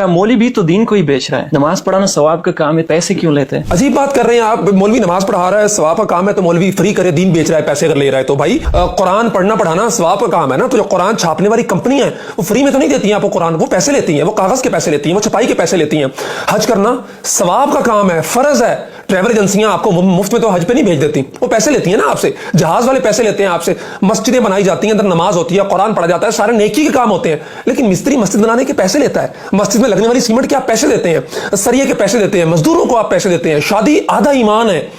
मौलवी भी तो दीन को ही बेच रहा है। नमाज पढ़ाना सवाब का काम है, पैसे क्यों लेते हैं? अजीब बात कर रहे हैं आप। मौलवी नमाज पढ़ा रहा है, सवाब का काम है, तो मौलवी फ्री करे, दीन बेच रहा है, पैसे अगर ले रहा है तो भाई कुरान पढ़ना पढ़ाना सवाब का काम है ना। तो जो कुरान छापने वाली कंपनी है वो फ्री में तो नहीं देती है आपको कुरान, वो पैसे लेती है, वो कागज के पैसे लेती है, वो छपाई के पैसे लेती हैं। हज करना सवाब का काम है, फर्ज है। ट्रैवल एजेंसियां आपको मुफ्त में तो हज पे नहीं भेज देती, वो पैसे लेती हैं ना आपसे। जहाज वाले पैसे लेते हैं आपसे, मस्जिदें बनाई जाती हैं, अंदर नमाज होती है, कुरान पढ़ा जाता है, सारे नेकी के काम होते हैं। लेकिन मिस्त्री मस्जिद बनाने के पैसे लेता है, मस्जिद में लगने वाली सीमेंट के आप पैसे देते हैं, सरिये के पैसे देते हैं, मजदूरों को आप पैसे देते हैं। शादी आधा ईमान है,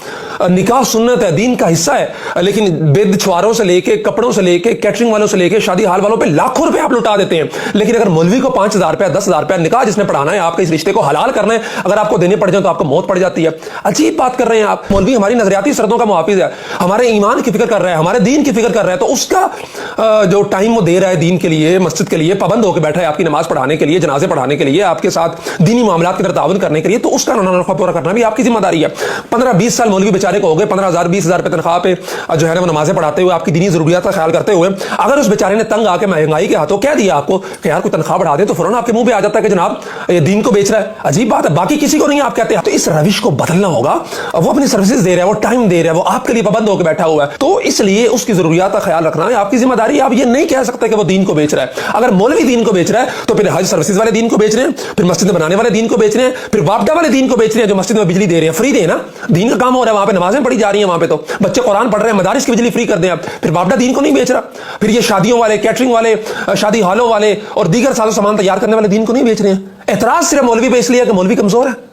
निकाह सुन्नत है, दीन का हिस्सा है। लेकिन बेद छुआरों से लेके, कपड़ों से लेके, कैटरिंग वालों से लेके, शादी हाल वालों पे लाखों रुपए आप लुटा देते हैं। लेकिन अगर मौलवी को 5,000 रुपया 10,000 रुपया निकाह जिसने पढ़ाना है, आपके इस रिश्ते को हलाल करना है, अगर आपको देने पड़ जाए तो आपको मौत पड़ जाती है। अजीब बात कर रहे हैं आप। मौलवी हमारी नजरियाती शर्तों का मुहाफिज है, हमारे ईमान की फिक्र कर रहा है, हमारे दीन की फिक्र कर रहा है, तो उसका जो टाइम वो दे रहा है दीन के लिए, मस्जिद के लिए, पाबंद होकर बैठा है आपकी नमाज पढ़ाने के लिए, जनाजे पढ़ाने के लिए, आपके साथ दीनी मामलात के अंदर ताउन करने के लिए, तो उसका नफा पूरा करना भी आपकी जिम्मेदारी है। 15-20 साल मौलवी बेचारे को हो गए, 15,000-20,000 रुपए तनख्वाह पे जो है ना वो नमाजें पढ़ाते हुए, आपकी दीनी जरूरियात का ख्याल करते हुए, अगर उस बेचारे ने तंग आके महंगाई के हाथों कह दिया आपको कि यार कोई तनख्वाह बढ़ा दे, तो फौरन आपके मुंह पे आ जाता है कि जनाब ये दीन को बेच रहा है। अजीब बात है, बाकी किसी को नहीं आप कहते हैं। तो इस रविश को बदलना होगा। वो अपनी सर्विसेज दे रहा है, वो टाइम दे रहा है, वो आपके लिए पाबंद होकर बैठा हुआ है, तो इसलिए उसकी जरूरियात का ख्याल रखना है आपकी जिम्मेदारी। आप ये नहीं कह सकते कि वो दीन को बेच रहा है। अगर मौलवी दीन को बेच रहा है तो फिर हज सर्विसेज वाले दीन को बेच रहे हैं, फिर मस्जिद बनाने वाले दीन को बेच रहे हैं, फिर वापडा वाले दीन को बेच रहे हैं जो मस्जिद में बिजली दे रहे हैं। फ्री दे ना, दीन का काम हो रहा है, वहां पे नमाजें पढ़ी जा रही हैं, वहां पे तो बच्चे कुरान पढ़ रहे हैं, मदारिस की बिजली फ्री कर दें आप, फिर वापडा दीन को नहीं बेच रहा। फिर ये शादियों वाले, कैटरिंग वाले, शादी हॉलों वाले और दीगर साजो सामान तैयार करने वाले दीन को नहीं बेच रहे हैं। एतराज सिर्फ मौलवी पे इसलिए कि मौलवी कमजोर है।